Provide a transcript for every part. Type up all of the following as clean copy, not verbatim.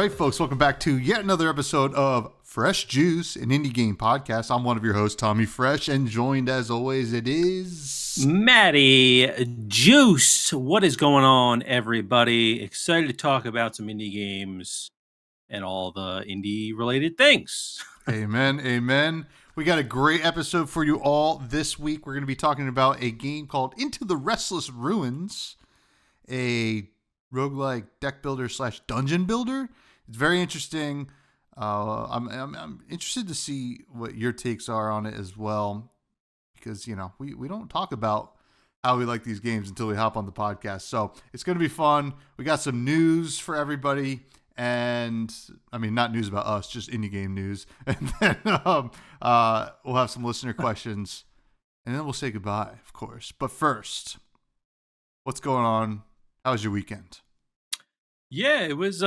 right, folks, welcome back to yet another episode of Fresh Juice, an indie game podcast. I'm one of your hosts, Tommy Fresh, and joined as always, it is Matty Juice. What is going on, everybody? Excited to talk about some indie games and all the indie related things. Amen, amen. We got a great episode for you all this week. We're going to be talking about a game called Into the Restless Ruins, a roguelike deck builder / dungeon builder. It's very interesting. I'm interested to see what your takes are on it as well, because, you know, we don't talk about how we like these games until we hop on the podcast. So it's going to be fun. We got some news for everybody. And I mean, not news about us, just indie game news. And then we'll have some listener questions, and then we'll say goodbye, of course. But first, what's going on? How was your weekend? Yeah, it was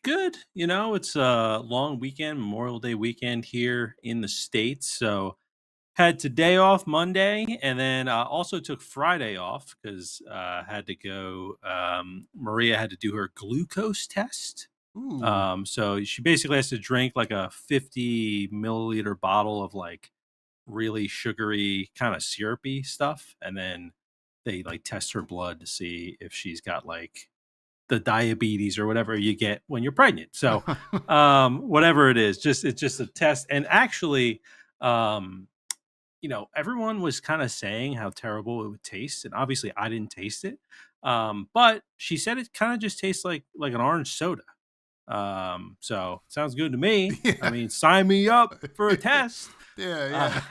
good. You know, it's a long weekend, Memorial Day weekend here in the States. So had today off, Monday, and then also took Friday off because had to go. Maria had to do her glucose test. Ooh. So she basically has to drink like a 50 milliliter bottle of like really sugary kind of syrupy stuff, and then they like test her blood to see if she's got like the diabetes or whatever you get when you're pregnant. So whatever it is, it's just a test. And actually, you know, everyone was kind of saying how terrible it would taste, and obviously I didn't taste it. But she said it kind of just tastes like an orange soda. So sounds good to me. Yeah. I mean, sign me up for a test. Yeah.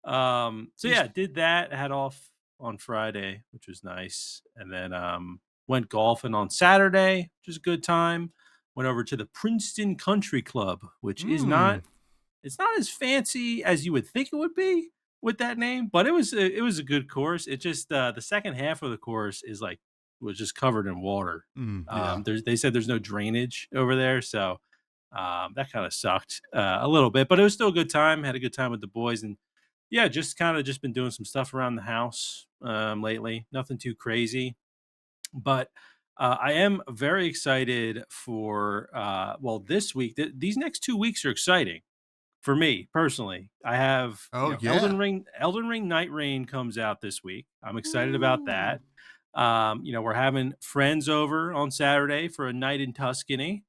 So yeah, did that. Had off on Friday, which was nice, and then went golfing on Saturday, which was a good time. Went over to the Princeton Country Club, which is not it's not as fancy as you would think it would be with that name, but it was a good course. It just the second half of the course was just covered in water. Yeah. They said there's no drainage over there, so that kind of sucked a little bit, but it was still a good time. Had a good time with the boys, and yeah, just kind of just been doing some stuff around the house lately. Nothing too crazy, but I am very excited for this week. These next 2 weeks are exciting for me personally. I have Elden Ring Night Rain comes out this week. I'm excited about that. We're having friends over on Saturday for a night in Tuscany,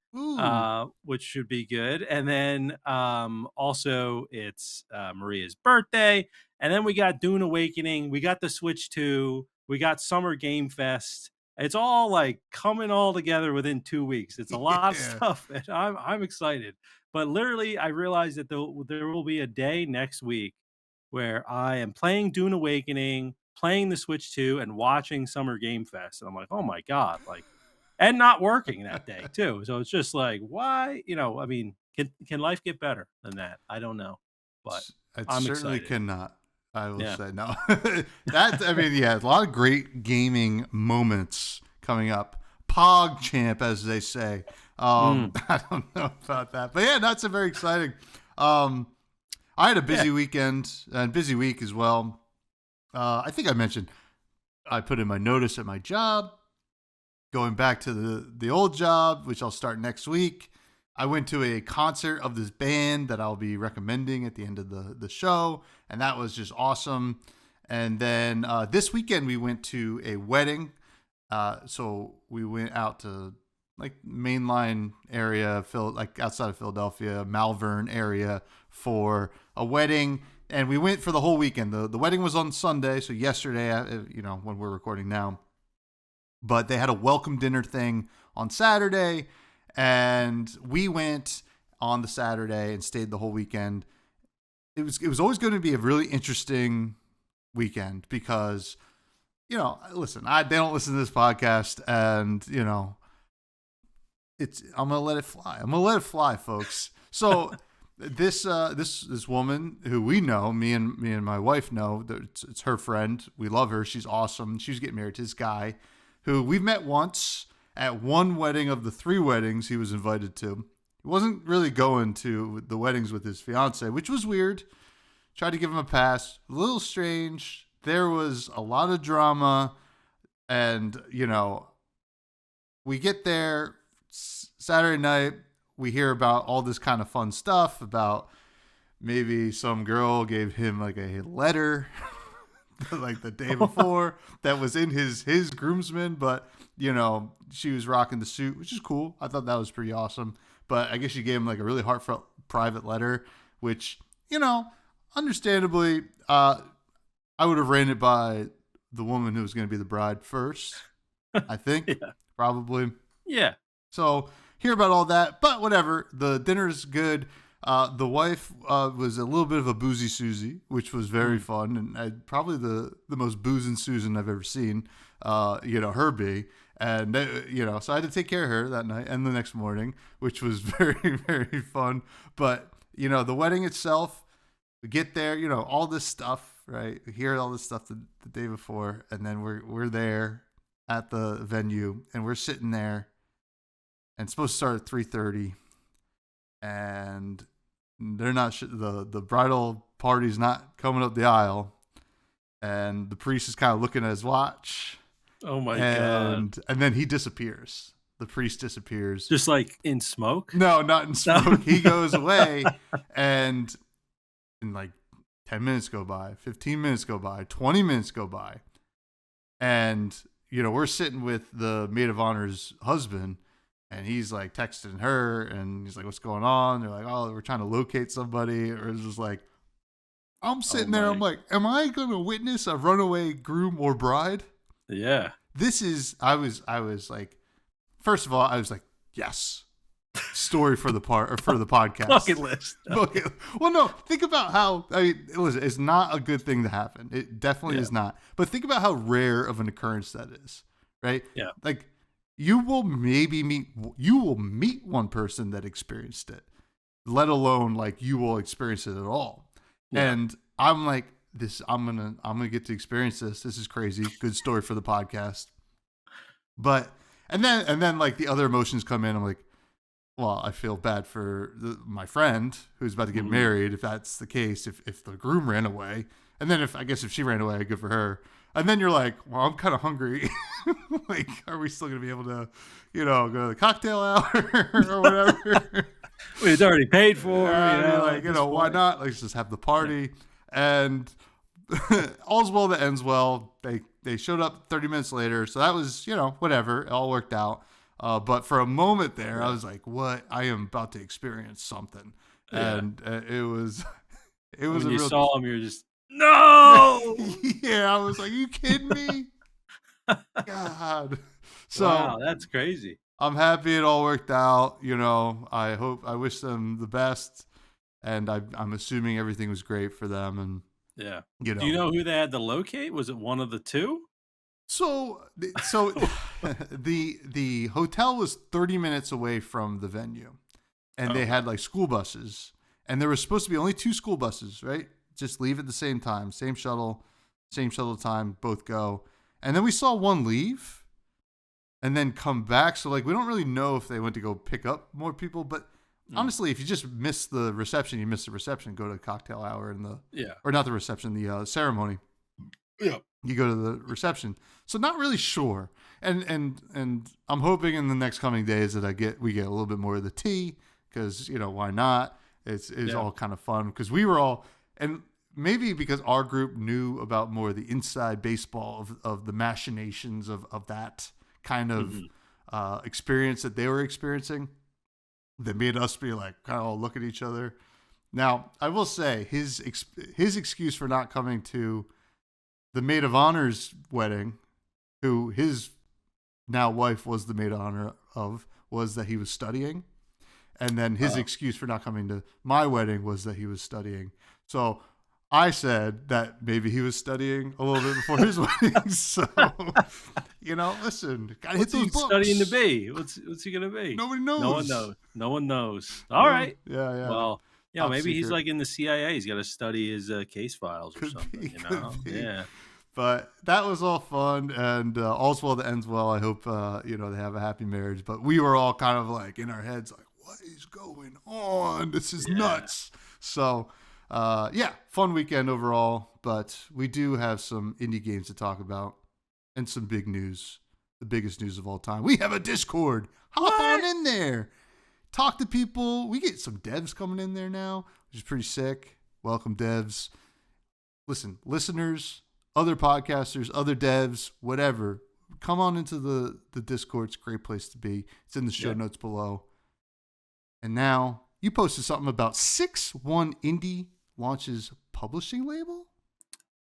which should be good. And then also it's Maria's birthday. And then we got Dune Awakening. We got the Switch 2. We got Summer Game Fest. It's all like coming all together within 2 weeks. It's a lot of stuff, and I'm excited. But literally, I realized that there will be a day next week where I am playing Dune Awakening, playing the Switch 2, and watching Summer Game Fest. And I'm like, oh my God, like, and not working that day too. So it's just like, why? You know, I mean, can life get better than that? I don't know, but I'm certainly excited. Cannot. I will say no. A lot of great gaming moments coming up. PogChamp, as they say. I don't know about that, but yeah, that's very exciting. I had a busy weekend and busy week as well. I think I mentioned I put in my notice at my job, going back to the old job, which I'll start next week. I went to a concert of this band that I'll be recommending at the end of the show, and that was just awesome. And then this weekend we went to a wedding. So we went out to like mainline area, like outside of Philadelphia, Malvern area for a wedding. And we went for the whole weekend. The wedding was on Sunday, so yesterday, when we're recording now. But they had a welcome dinner thing on Saturday, and we went on the Saturday and stayed the whole weekend. It was always going to be a really interesting weekend because, listen, they don't listen to this podcast, and I'm gonna let it fly. I'm gonna let it fly, folks. So this woman who we know, me and my wife know, that it's her friend. We love her. She's awesome. She was getting married to this guy who we've met once at one wedding of the 3 weddings he was invited to. He wasn't really going to the weddings with his fiance, which was weird. Tried to give him a pass. A little strange. There was a lot of drama, and we get there. Saturday night, we hear about all this kind of fun stuff about maybe some girl gave him like a letter like the day before that was in his groomsman, but she was rocking the suit, which is cool. I thought that was pretty awesome. But I guess she gave him like a really heartfelt private letter, which, understandably, I would have ran it by the woman who was going to be the bride first. I think probably. Yeah. So hear about all that, but whatever. The dinner's good. The wife was a little bit of a boozy Susie, which was very fun, and probably the most boozing Susan I've ever seen. Her be, and so I had to take care of her that night and the next morning, which was very, very fun. But the wedding itself, we get there, all this stuff, right? We hear all this stuff the day before, and then we're there at the venue, and we're sitting there, and it's supposed to start at 3:30, and they're not the bridal party's not coming up the aisle, and the priest is kind of looking at his watch. Oh my god! And then he disappears. The priest disappears, just like in smoke. No, not in smoke. He goes away, and like 10 minutes go by, 15 minutes go by, 20 minutes go by, and we're sitting with the maid of honor's husband. And he's like texting her, and he's like, "What's going on?" They're like, "Oh, we're trying to locate somebody." Or it's just like, I'm sitting there. I'm like, "Am I going to witness a runaway groom or bride?" Yeah. I was like, first of all, I was like, yes, story for the podcast. Bucket list. Well, no, think about how it's not a good thing to happen. It definitely is not. But think about how rare of an occurrence that is, right? Yeah. Like. You will meet one person that experienced it, let alone like you will experience it at all. Yeah. And I'm like, I'm gonna get to experience this. This is crazy. Good story for the podcast. But and then like the other emotions come in. I'm like, well, I feel bad for my friend who's about to get married. If that's the case, if the groom ran away, and then if she ran away, good for her. And then you're like, well, I'm kind of hungry. Like, are we still going to be able to, go to the cocktail hour or whatever? It's already paid for. Why not? Let's just have the party. Yeah. And all's well that ends well. They showed up 30 minutes later. So that was, whatever. It all worked out. But for a moment there, I was like, what? I am about to experience something. Yeah. And it was when you saw him, you're just, no. Yeah, I was like, are you kidding me? God. So wow, that's crazy. I'm happy it all worked out. I wish them the best, and I'm assuming everything was great for them. And yeah, do you know who they had to locate? Was it one of the two? So the hotel was 30 minutes away from the venue, and they had like school buses, and there was supposed to be only 2 school buses, right? Just leave at the same time, same shuttle time, both go. And then we saw one leave and then come back. So like, we don't really know if they went to go pick up more people, but honestly, if you just miss the reception, you miss the reception, go to the cocktail hour or not the reception, the ceremony. Yeah. You go to the reception. So not really sure. And I'm hoping in the next coming days that we get a little bit more of the tea, because, why not? It's all kind of fun, because we were all, and maybe because our group knew about more of the inside baseball of the machinations of that kind of experience that they were experiencing, that made us be like kind of all look at each other. Now, I will say his excuse for not coming to the maid of honor's wedding, who his now wife was the maid of honor of, was that he was studying. And then his excuse for not coming to my wedding was that he was studying. So I said that maybe he was studying a little bit before his wedding. So, listen, gotta hit those books. Studying to be? What's he gonna be? Nobody knows. No one knows. All right. Yeah. Well, Top maybe secret. He's like in the CIA. He's got to study his case files or something. Yeah. But that was all fun, and all's well that ends well. I hope they have a happy marriage. But we were all kind of like in our heads, like, what is going on? This is nuts. So. Fun weekend overall, but we do have some indie games to talk about and some big news the biggest news of all time. We have a Discord. Hop What? on in there. Talk to people. We get some devs coming in there now, which is pretty sick. Welcome, devs. Listen, listeners, other podcasters, other devs, whatever. Come on into the Discord. It's a great place to be. It's in the show notes below. And now you posted something about 6-1 Indie launches publishing label?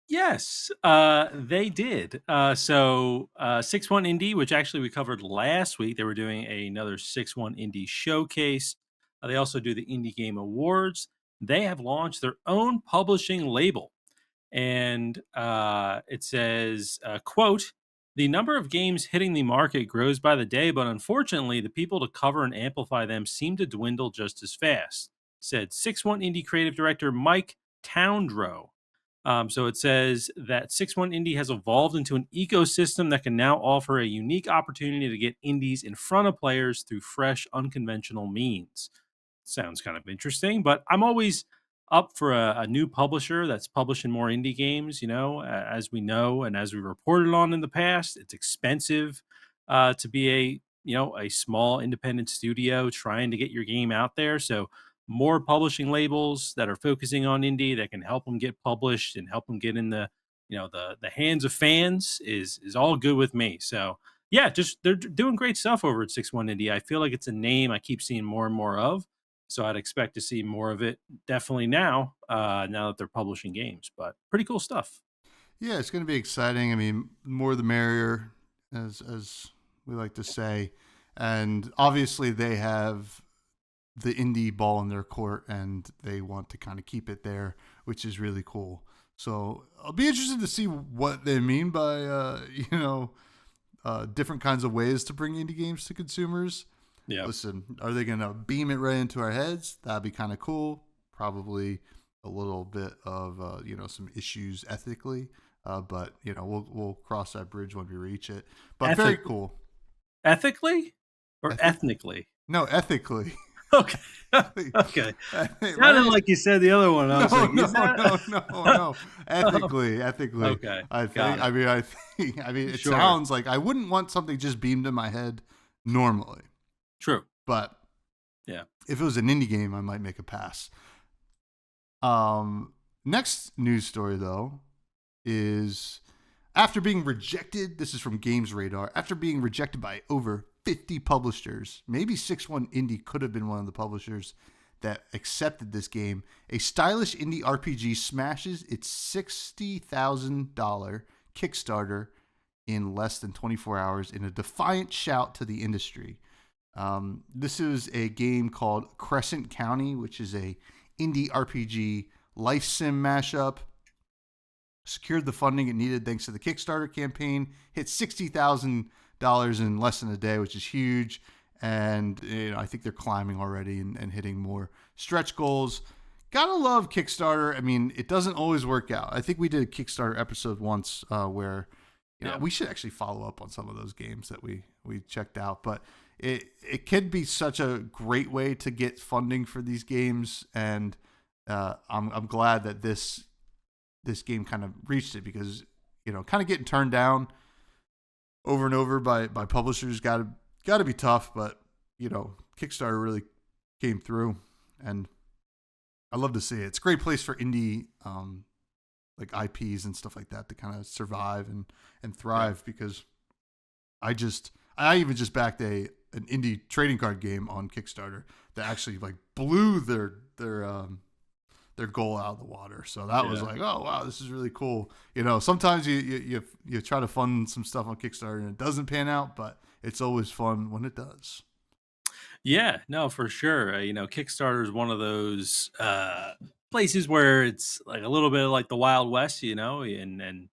Yes, they did. So 6-1 Indie, which actually we covered last week, they were doing another 6-1 Indie showcase. They also do the Indie Game Awards. They have launched their own publishing label. And it says, quote, the number of games hitting the market grows by the day, but unfortunately, the people to cover and amplify them seem to dwindle just as fast, said 6-1 Indie creative director Mike Towndrow. So it says that 6-1 Indie has evolved into an ecosystem that can now offer a unique opportunity to get indies in front of players through fresh, unconventional means. Sounds kind of interesting, but I'm always up for a new publisher that's publishing more indie games. As we know and as we reported on in the past, it's expensive to be a small independent studio trying to get your game out there. So more publishing labels that are focusing on indie that can help them get published and help them get in the hands of fans is all good with me. So yeah, just they're doing great stuff over at 6-1 Indie. I feel like it's a name I keep seeing more and more of. So I'd expect to see more of it definitely now that they're publishing games. But pretty cool stuff. Yeah, it's going to be exciting. I mean, more the merrier, as we like to say. And obviously they have the indie ball in their court and they want to kind of keep it there, which is really cool. So I'll be interested to see what they mean by, different kinds of ways to bring indie games to consumers. Yeah. Listen, are they going to beam it right into our heads? That'd be kind of cool. Probably a little bit of, some issues ethically. But we'll cross that bridge when we reach it. But very cool. Ethically or ethnically? No, ethically. Okay. Okay. Sounded like you said the other one. I was no. Ethically. Okay. I think. It sounds like I wouldn't want something just beamed in my head normally. True. But yeah, if it was an indie game, I might make a pass. Next news story though is after being rejected. This is from Games Radar. After being rejected by over 50 publishers, maybe 6-1 Indie could have been one of the publishers that accepted this game. A stylish indie RPG smashes its $60,000 Kickstarter in less than 24 hours in a defiant shout to the industry. This is a game called Crescent County, which is a indie RPG life sim mashup. Secured the funding it needed thanks to the Kickstarter campaign. Hit $60,000 in less than a day, which is huge. And I think they're climbing already and hitting more stretch goals. Gotta love Kickstarter. I mean, it doesn't always work out. I think we did a Kickstarter episode once where we should actually follow up on some of those games that we checked out. But it could be such a great way to get funding for these games, and I'm glad that this game kind of reached it, because kind of getting turned down over and over by publishers got to be tough. But Kickstarter really came through, and I love to see it. It's a great place for indie like IPs and stuff like that to kind of survive and thrive, because I even just backed an indie trading card game on Kickstarter that actually like blew their goal out of the water. So that was like, oh wow, this is really cool. Sometimes you try to fund some stuff on Kickstarter and it doesn't pan out, but it's always fun when it does. Yeah, no, for sure. Kickstarter is one of those places where it's like a little bit like the Wild West, and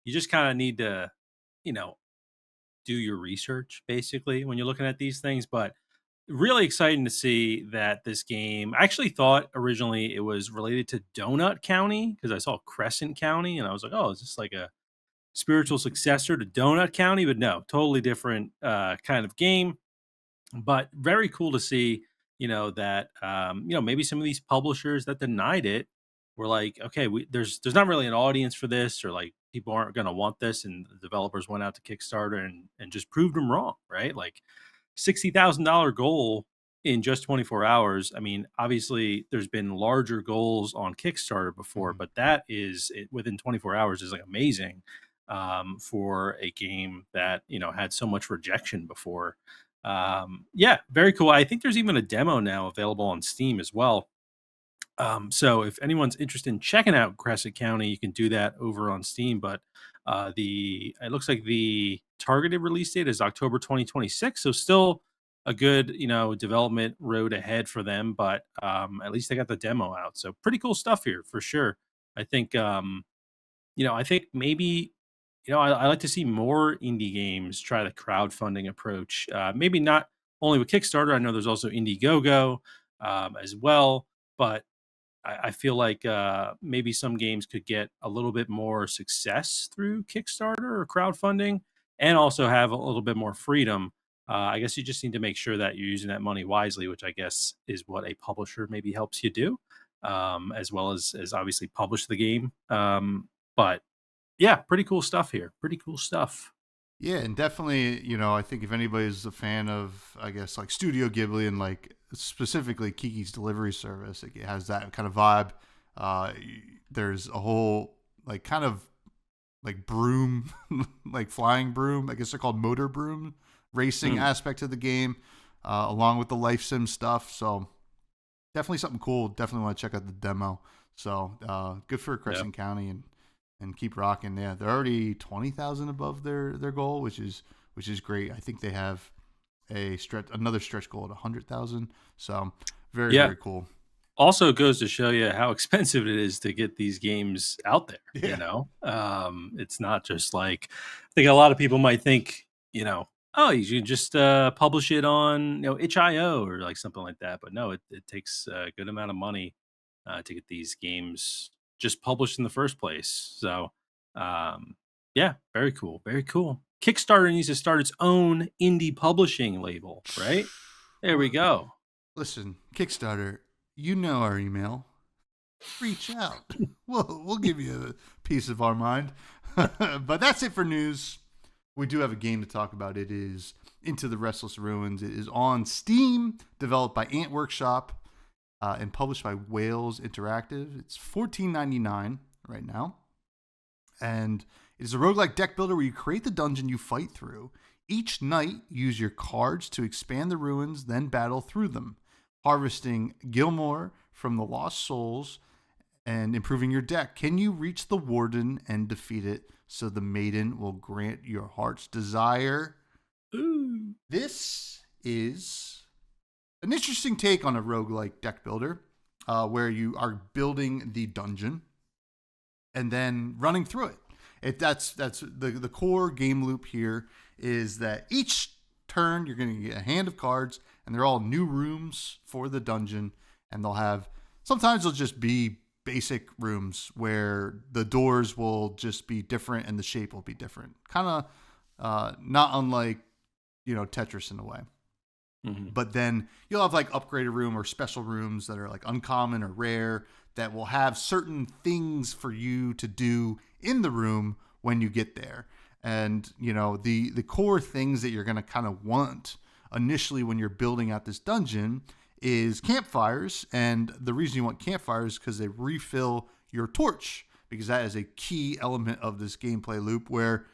you just kind of need to, do your research basically when you're looking at these things. But really exciting to see that this game, I actually thought originally it was related to Donut County, because I saw Crescent County and I was like, oh, is this like a spiritual successor to Donut County? But no, totally different kind of game. But very cool to see, that maybe some of these publishers that denied it were like, okay, there's not really an audience for this, or like people aren't going to want this, and the developers went out to Kickstarter and just proved them wrong, right? Like $60,000 goal in just 24 hours. I mean, obviously there's been larger goals on Kickstarter before, Mhm. but that is within 24 hours is like amazing for a game that, had so much rejection before. Yeah, very cool. I think there's even a demo now available on Steam as well. So if anyone's interested in checking out Crescent County, you can do that over on Steam. But the it looks like the targeted release date is October 2026. So still a good, development road ahead for them. But at least they got the demo out. So pretty cool stuff here for sure. I think I think maybe, I like to see more indie games try the crowdfunding approach. Maybe not only with Kickstarter. I know there's also Indiegogo as well, but I feel like maybe some games could get a little bit more success through Kickstarter or crowdfunding, and also have a little bit more freedom. I guess you just need to make sure that you're using that money wisely, which I guess is what a publisher maybe helps you do, as well as obviously publish the game. But yeah, pretty cool stuff here. Pretty cool stuff. Yeah, and definitely, I think if anybody's a fan of, I guess, like Studio Ghibli and like specifically Kiki's Delivery Service, it has that kind of vibe. There's a whole like kind of like broom, like flying broom. I guess they're called motor broom racing Mm, aspect of the game, along with the life sim stuff. So definitely something cool. Definitely want to check out the demo. So good for yeah. Crescent County and keep rocking. Yeah, they're already 20,000 above their goal, which is great. I think they have another stretch goal at 100,000. So very Yeah. very cool. Also goes to show you how expensive it is to get these games out there. Yeah. It's not just like, I think a lot of people might think, oh, you should just publish it on, itch.io or like something like that. But no, it takes a good amount of money to get these games just published in the first place. So um, yeah, very cool, very cool. Kickstarter needs to start its own indie publishing label, right? There we Well, go. listen, Kickstarter, you know our email. Reach out. We'll give you a piece of our mind. But that's it for news. We do have a game to talk about. It is Into the Restless Ruins. It is on Steam, developed by Ant Workshop, and published by Wales Interactive. It's $14.99 right now. And it is a roguelike deck builder where you create the dungeon you fight through. Each night, use your cards to expand the ruins, then battle through them, harvesting Gilmore from the Lost Souls and improving your deck. Can you reach the Warden and defeat it so the Maiden will grant your heart's desire? Ooh. This is an interesting take on a roguelike deck builder, where you are building the dungeon and then running through it. That's the core game loop here is that each turn you're going to get a hand of cards, and they're all new rooms for the dungeon, and sometimes they'll just be basic rooms where the doors will just be different and the shape will be different. Kind of not unlike, Tetris in a way. Mhm. But then you'll have like upgraded room or special rooms that are like uncommon or rare that will have certain things for you to do in the room when you get there. And, the core things that you're going to kind of want initially when you're building out this dungeon is campfires. And the reason you want campfires is because they refill your torch, because that is a key element of this gameplay loop where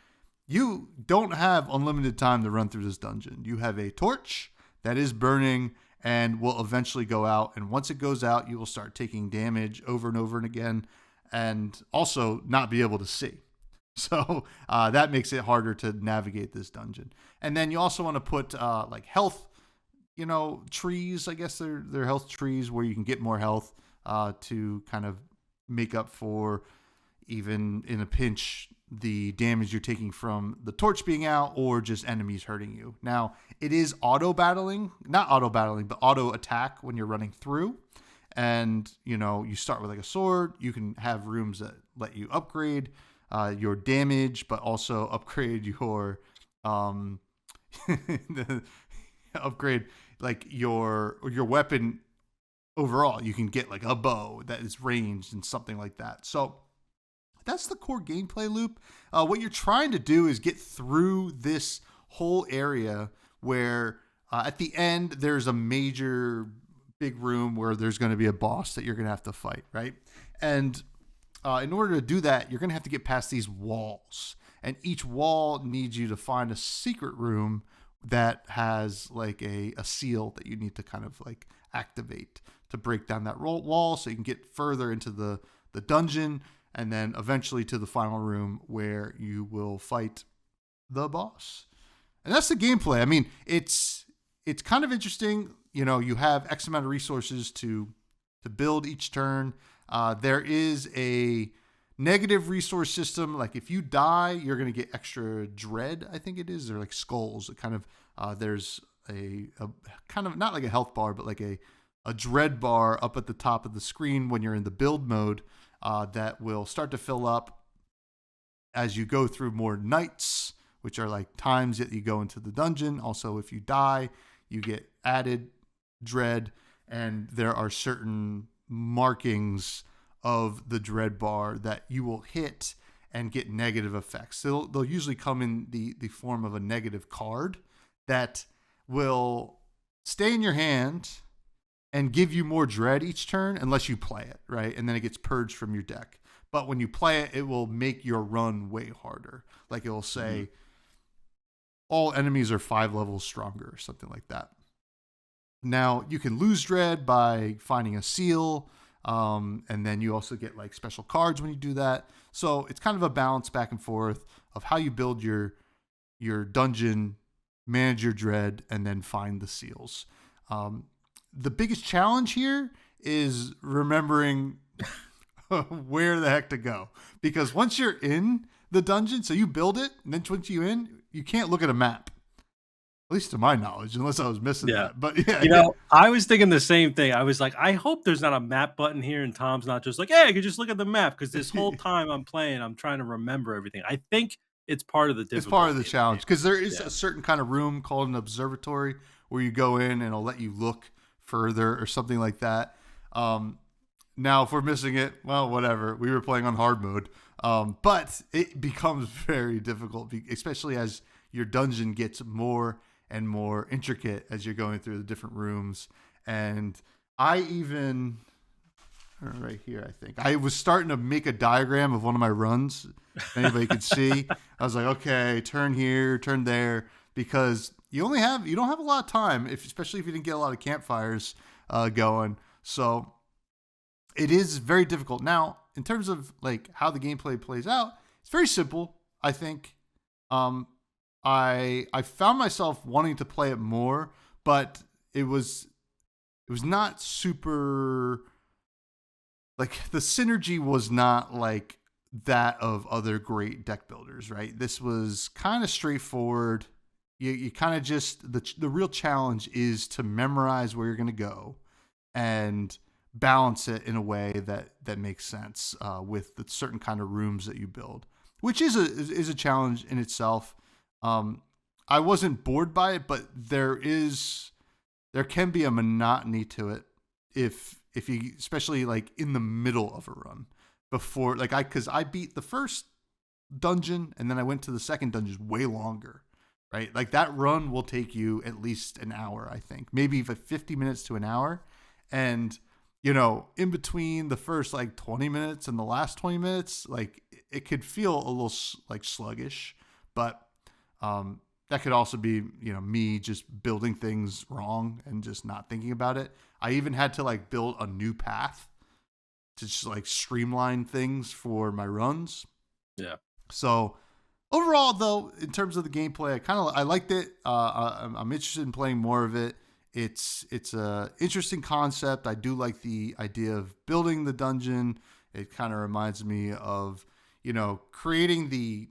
you don't have unlimited time to run through this dungeon. You have a torch that is burning and will eventually go out. And once it goes out, you will start taking damage over and over and again, and also not be able to see. So that makes it harder to navigate this dungeon. And then you also want to put like health, trees. I guess they're health trees where you can get more health to kind of make up for, even in a pinch, the damage you're taking from the torch being out or just enemies hurting you. Now, it is not auto battling, but auto attack when you're running through. And, you start with like a sword. You can have rooms that let you upgrade your damage, but also upgrade your upgrade like your weapon overall. You can get like a bow that is ranged and something like that. So that's the core gameplay loop. What you're trying to do is get through this whole area where at the end there's a major big room where there's going to be a boss that you're going to have to fight, right? And in order to do that, you're going to have to get past these walls. And each wall needs you to find a secret room that has like a seal that you need to kind of like activate to break down that wall so you can get further into the dungeon and then eventually to the final room where you will fight the boss. And that's the gameplay. I mean, it's kind of interesting. You know, you have X amount of resources to build each turn. There is a negative resource system. Like if you die, you're going to get extra dread, I think it is. They're like skulls. It kind of, there's a kind of not like a health bar, but like a dread bar up at the top of the screen when you're in the build mode that will start to fill up as you go through more nights, which are like times that you go into the dungeon. Also, if you die, you get added dread, and there are certain markings of the dread bar that you will hit and get negative effects. They'll usually come in the form of a negative card that will stay in your hand and give you more dread each turn unless you play it, right? And then it gets purged from your deck. But when you play it, it will make your run way harder. Like it will say, all enemies are 5 levels stronger or something like that. Now, you can lose dread by finding a seal, and then you also get like special cards when you do that. So it's kind of a balance back and forth of how you build your dungeon, manage your dread, and then find the seals. The biggest challenge here is remembering where the heck to go. Because once you're in the dungeon, so you build it, and then once you're in, you can't look at a map. At least to my knowledge, unless I was missing that. But yeah. You know, I was thinking the same thing. I was like, I hope there's not a map button here and Tom's not just like, hey, I could just look at the map. Because this whole time I'm playing, I'm trying to remember everything. I think it's part of the difficulty. It's part of the challenge. Because there is a certain kind of room called an observatory where you go in and it'll let you look further or something like that. Now, if we're missing it, well, whatever. We were playing on hard mode. But it becomes very difficult, especially as your dungeon gets more and more intricate as you're going through the different rooms. And I even, right here, I think, I was starting to make a diagram of one of my runs. If anybody could see, I was like, okay, turn here, turn there, because you don't have a lot of time, especially if you didn't get a lot of campfires going. So it is very difficult. Now, in terms of like how the gameplay plays out, it's very simple, I think. I found myself wanting to play it more, but it was not super, like the synergy was not like that of other great deck builders, right? This was kind of straightforward. You kind of just, the real challenge is to memorize where you're going to go and balance it in a way that makes sense with the certain kind of rooms that you build, which is a challenge in itself. I wasn't bored by it, but there can be a monotony to it if you, especially like in the middle of a run before, like because I beat the first dungeon and then I went to the second dungeon way longer, right? Like that run will take you at least an hour, I think, maybe 50 minutes to an hour. And, you know, in between the first like 20 minutes and the last 20 minutes, like it could feel a little like sluggish, but that could also be, you know, me just building things wrong and just not thinking about it. I even had to like build a new path to just like streamline things for my runs. Yeah. So overall, though, in terms of the gameplay, I liked it. I'm interested in playing more of it. It's a interesting concept. I do like the idea of building the dungeon. It kind of reminds me of, you know, creating the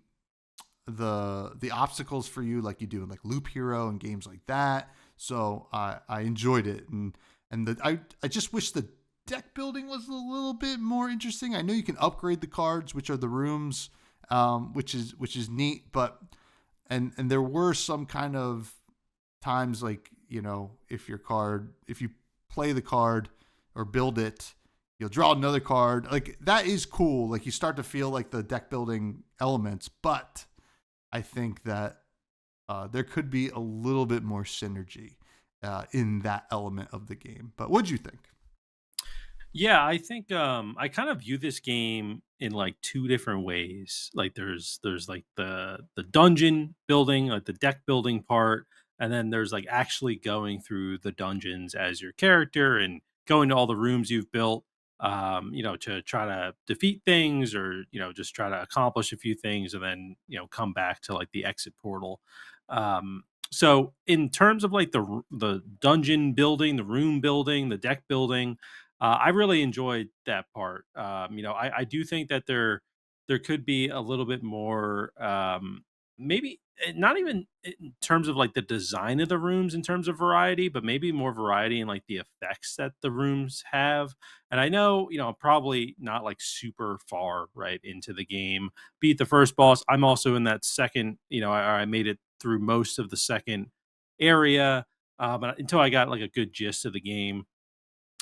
obstacles for you like you do in like Loop Hero and games like that. So I enjoyed it, and I just wish the deck building was a little bit more interesting. I know you can upgrade the cards, which are the rooms, which is neat, but and there were some kind of times like, you know, if you play the card or build it you'll draw another card. Like that is cool. Like you start to feel like the deck building elements, but I think that there could be a little bit more synergy in that element of the game. But what'd you think? Yeah, I think I kind of view this game in like two different ways. Like there's like the dungeon building, like the deck building part, and then there's like actually going through the dungeons as your character and going to all the rooms you've built, to try to defeat things or just try to accomplish a few things and then come back to like the exit portal. So in terms of like the dungeon building, the room building, the deck building, I really enjoyed that part. I do think that there could be a little bit more, maybe not even in terms of like the design of the rooms in terms of variety, but maybe more variety in like the effects that the rooms have. And I know, I'm probably not like super far right into the game. Beat the first boss. I'm also in that second. I made it through most of the second area, but until I got like a good gist of the game,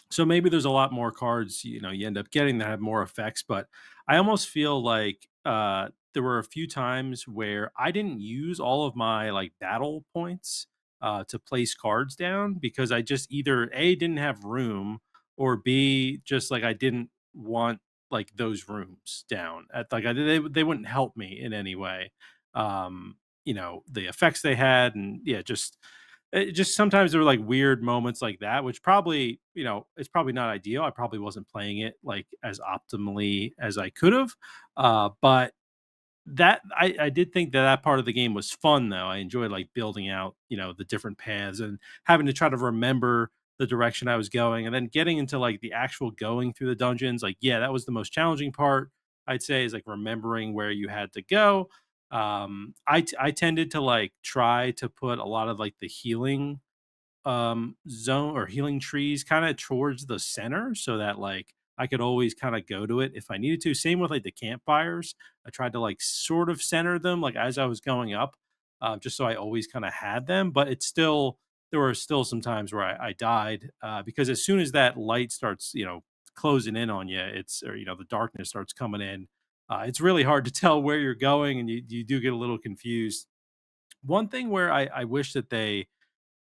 so maybe there's a lot more cards, you end up getting that have more effects, but I almost feel like there were a few times where I didn't use all of my like battle points to place cards down because I just either A didn't have room or B just like I didn't want like those rooms down. They wouldn't help me in any way. The effects they had and yeah, just sometimes there were like weird moments like that, which probably, it's probably not ideal. I probably wasn't playing it like as optimally as I could have. But that I did think that that part of the game was fun though. I enjoyed like building out, the different paths and having to try to remember the direction I was going and then getting into like the actual going through the dungeons. Like, yeah, that was the most challenging part, I'd say, is like remembering where you had to go. I tended to like try to put a lot of like the healing zone or healing trees kind of towards the center so that like I could always kind of go to it if I needed to. Same with like the campfires. I tried to like sort of center them like as I was going up, just so I always kind of had them. But it's still there were still some times where I died because as soon as that light starts, closing in on you, the darkness starts coming in. It's really hard to tell where you're going, and you do get a little confused. One thing where I wish that they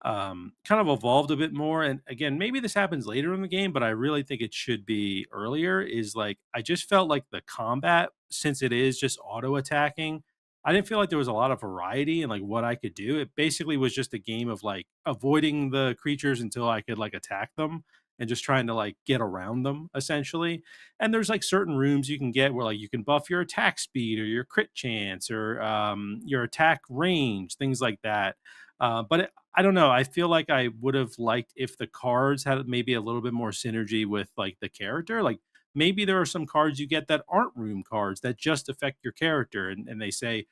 kind of evolved a bit more. And again, maybe this happens later in the game, but I really think it should be earlier. Is like I just felt like the combat, since it is just auto attacking, I didn't feel like there was a lot of variety in like what I could do. It basically was just a game of like avoiding the creatures until I could like attack them and just trying to like get around them essentially. And there's like certain rooms you can get where like you can buff your attack speed or your crit chance or your attack range, things like that. I don't know. I feel like I would have liked if the cards had maybe a little bit more synergy with like the character. Like maybe there are some cards you get that aren't room cards that just affect your character, and they say,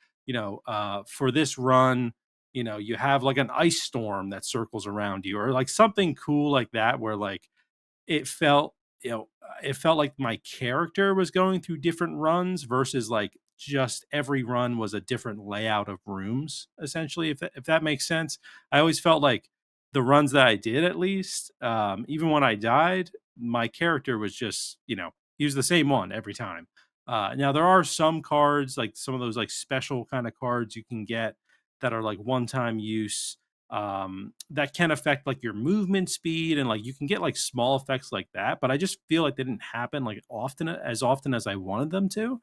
for this run, you have like an ice storm that circles around you, or like something cool like that, where like it felt, it felt like my character was going through different runs versus like just every run was a different layout of rooms, essentially, if that makes sense. I always felt like the runs that I did, at least, even when I died, my character was just, he was the same one every time. Now there are some cards, like some of those like special kind of cards you can get that are like one-time use, that can affect like your movement speed and like you can get like small effects like that, but I just feel like they didn't happen like often as I wanted them to.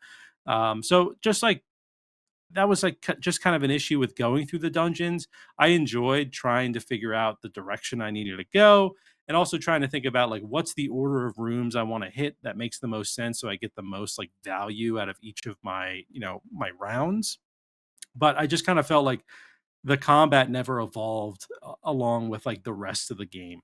So just like that was like just kind of an issue with going through the dungeons. I enjoyed trying to figure out the direction I needed to go and also trying to think about like what's the order of rooms I want to hit that makes the most sense so I get the most like value out of each of my, my rounds. But I just kind of felt like the combat never evolved along with like the rest of the game.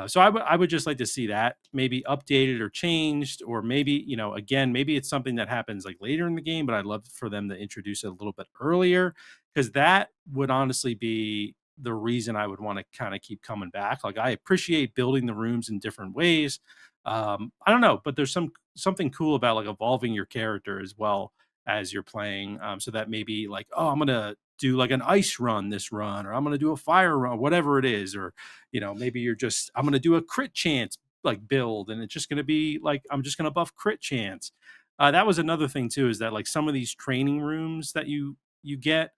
So I would just like to see that maybe updated or changed, or maybe again maybe it's something that happens like later in the game, but I'd love for them to introduce it a little bit earlier because that would honestly be the reason I would want to kind of keep coming back. Like I appreciate building the rooms in different ways. I don't know, but there's something cool about like evolving your character as well as you're playing, so that maybe like, oh, I'm gonna do like an ice run this run, or I'm gonna do a fire run, whatever it is, or maybe you're just I'm gonna do a crit chance like build, and it's just going to be like I'm just going to buff crit chance. That was another thing too, is that like some of these training rooms that you get,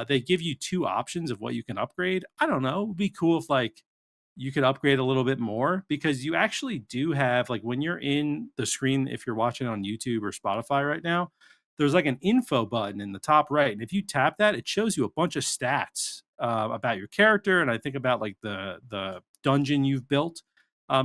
they give you two options of what you can upgrade. I don't know. It'd be cool if like you could upgrade a little bit more, because you actually do have like when you're in the screen, if you're watching on YouTube or Spotify right now, there's like an info button in the top right. And if you tap that, it shows you a bunch of stats about your character. And I think about like the dungeon you've built.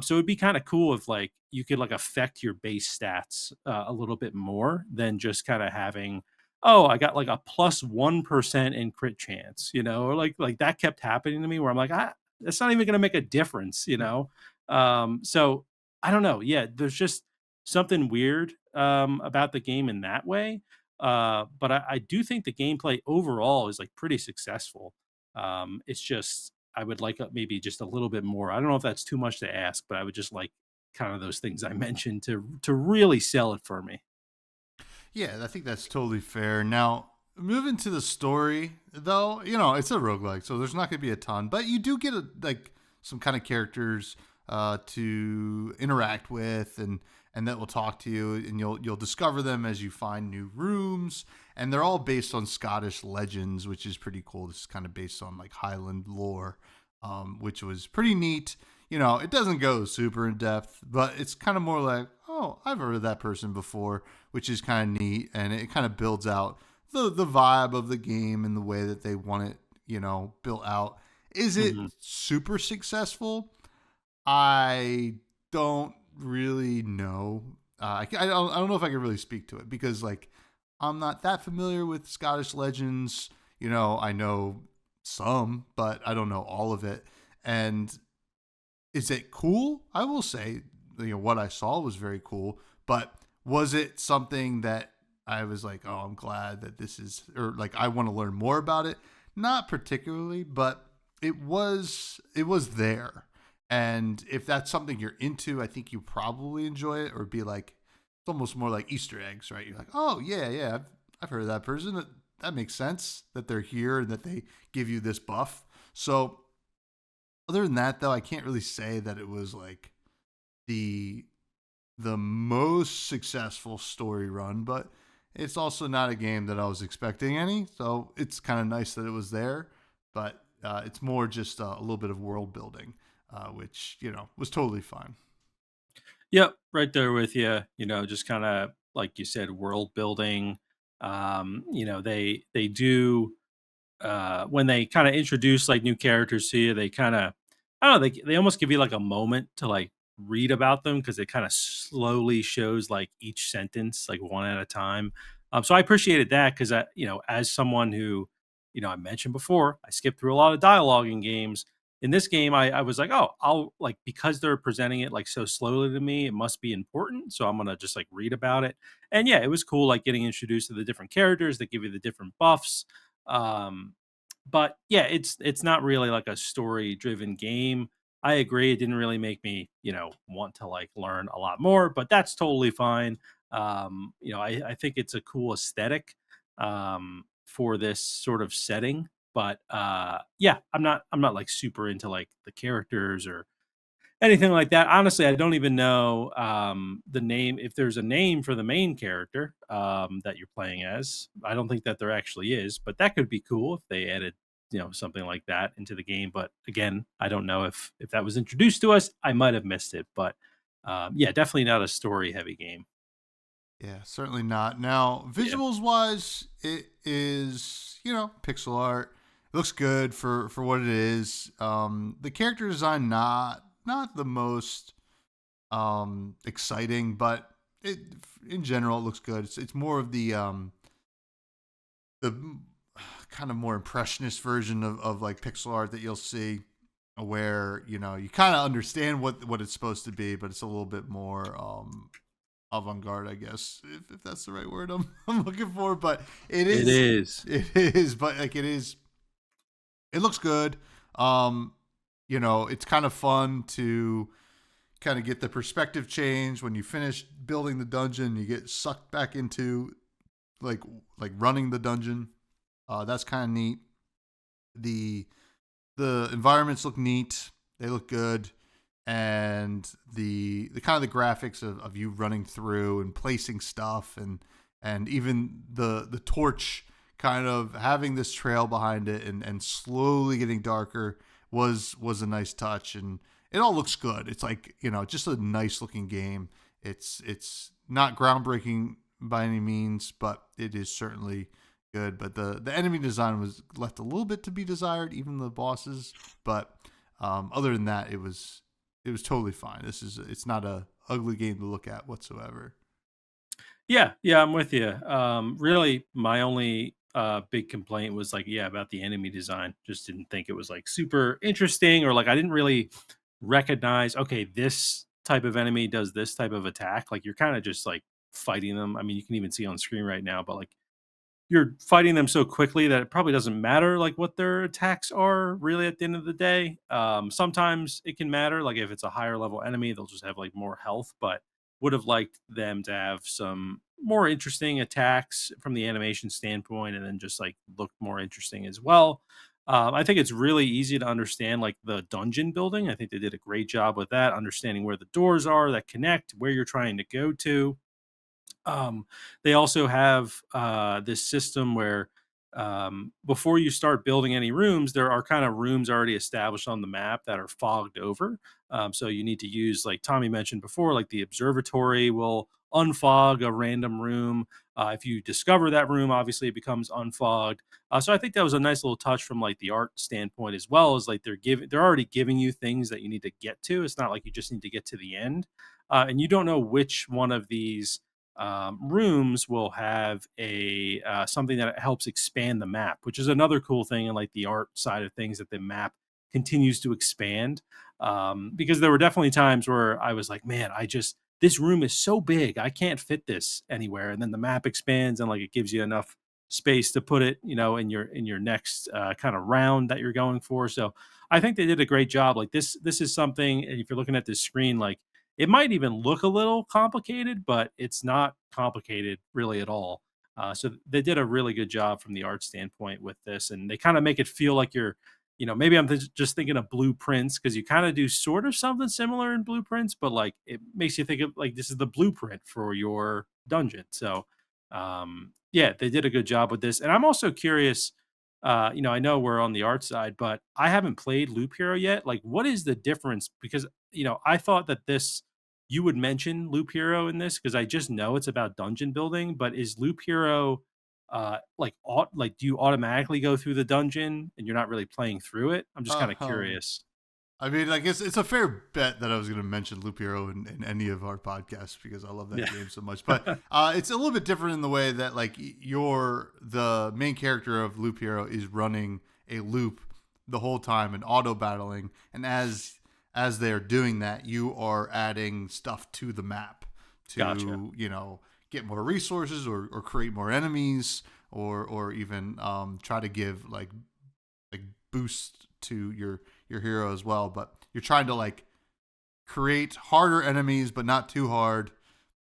So it'd be kind of cool if like you could like affect your base stats a little bit more than just kind of having, oh, I got like a plus 1% in crit chance, or like that kept happening to me where I'm like, that's not even going to make a difference. So I don't know. Yeah, there's just something weird about the game in that way. But I do think the gameplay overall is like pretty successful. It's just I would like maybe just a little bit more. I don't know if that's too much to ask, but I would just like kind of those things I mentioned to really sell it for me. Yeah, I think that's totally fair. Now, moving to the story, though, it's a roguelike, so there's not going to be a ton, but you do get like some kind of characters to interact with, and that will talk to you, and you'll discover them as you find new rooms, and they're all based on Scottish legends, which is pretty cool. This is kind of based on like Highland lore, which was pretty neat. It doesn't go super in depth, but it's kind of more like, oh, I've heard of that person before, which is kind of neat, and it kind of builds out the vibe of the game and the way that they want it, built out. Is it Mhm. super successful? I don't really know. I don't know if I can really speak to it, because like I'm not that familiar with Scottish legends. I know some, but I don't know all of it. And is it cool? I will say, what I saw was very cool, but was it something that I was like, oh, I'm glad that this is, or like I want to learn more about it? Not particularly, but it was there. And if that's something you're into, I think you probably enjoy it, or be like, it's almost more like Easter eggs, right? You're like, oh yeah, yeah, I've heard of that person. That makes sense that they're here and that they give you this buff. So other than that, though, I can't really say that it was like the the most successful story run, but it's also not a game that I was expecting any. So it's kind of nice that it was there, but it's more just a little bit of world building, which was totally fine. Yep, right there with you. Just kind of like you said, world building. They do when they kind of introduce like new characters to you, they kind of I don't know, they almost give you like a moment to like read about them, because it kind of slowly shows like each sentence like one at a time. So I appreciated that, because as someone who I mentioned before, I skip through a lot of dialogue in games. In this game, I was like, oh, I'll like, because they're presenting it like so slowly to me, it must be important. So I'm gonna just like read about it. And yeah, it was cool like getting introduced to the different characters that give you the different buffs. um but yeah, it's not really like a story driven game. I agree, it didn't really make me want to like learn a lot more, but that's totally fine. I think it's a cool aesthetic for this sort of setting, but yeah, I'm not like super into like the characters or anything like that. Honestly, I don't even know the name, if there's a name for the main character that you're playing as. I don't think that there actually is, but that could be cool if they added something like that into the game. But again, I don't know if that was introduced to us. I might have missed it, but yeah, definitely not a story heavy game. Yeah, certainly not. Now, Yeah. visuals wise, it is pixel art. It looks good for what it is. The character design not the most exciting, but it in general it looks good. It's more of the kind of more impressionist version of like pixel art that you'll see, where you kind of understand what it's supposed to be, but it's a little bit more avant-garde, I guess, if that's the right word I'm looking for. But it It is is. it is but like it looks good. um it's kind of fun to kind of get the perspective change when you finish building the dungeon. You get sucked back into like running the dungeon. That's kind of neat. The environments look neat. They look good. and the kind of the graphics of you running through and placing stuff, and even the torch kind of having this trail behind it and slowly getting darker was a nice touch, and it all looks good. It's like, just a nice looking game. It's not groundbreaking by any means, but it is certainly good. But the enemy design was left a little bit to be desired, even the bosses. But other than that, it was totally fine. It's not a ugly game to look at whatsoever. Yeah, yeah, I'm with you. Really, my only big complaint was like, yeah, about the enemy design. Just didn't think it was like super interesting, or like I didn't really recognize. Okay, this type of enemy does this type of attack. Like you're kind of just like fighting them. I mean, you can even see on screen right now, but like you're fighting them so quickly that it probably doesn't matter like what their attacks are really at the end of the day. Sometimes it can matter, like if it's a higher level enemy, they'll just have like more health, but would have liked them to have some more interesting attacks from the animation standpoint, and then just like look more interesting as well. I think it's really easy to understand like the dungeon building. I think they did a great job with that, understanding where the doors are that connect, where you're trying to go to. um, they also have this system where before you start building any rooms, there are kind of rooms already established on the map that are fogged over. So you need to use, like Tommy mentioned before, like the observatory will unfog a random room. If you discover that room, obviously it becomes unfogged. So I think that was a nice little touch from like the art standpoint, as well as like they're already giving you things that you need to get to. It's not like you just need to get to the end, and you don't know which one of these rooms will have a something that helps expand the map, which is another cool thing in like the art side of things, that the map continues to expand. Because there were definitely times where I was like, man, this room is so big, I can't fit this anywhere, and then the map expands and like it gives you enough space to put it, in your next kind of round that you're going for. So I think they did a great job. Like this is something, and if you're looking at this screen, like it might even look a little complicated, but it's not complicated really at all. So they did a really good job from the art standpoint with this, and they kind of make it feel like maybe I'm just thinking of blueprints, because you kind of do sort of something similar in blueprints, but like it makes you think of like this is the blueprint for your dungeon. So, yeah, they did a good job with this, and I'm also curious. I know we're on the art side, but I haven't played Loop Hero yet. Like, what is the difference? Because I thought that you would mention Loop Hero in this, because I just know it's about dungeon building. But is Loop Hero do you automatically go through the dungeon and you're not really playing through it? I'm just kind of Um, curious. I mean, I guess it's a fair bet that I was going to mention Loop Hero in any of our podcasts because I love that Yeah. game so much. But it's a little bit different in the way that like the main character of Loop Hero is running a loop the whole time and auto battling, and as they're doing that, you are adding stuff to the map Gotcha. to get more resources or create more enemies or even try to give like boost to your hero as well. But you're trying to like create harder enemies, but not too hard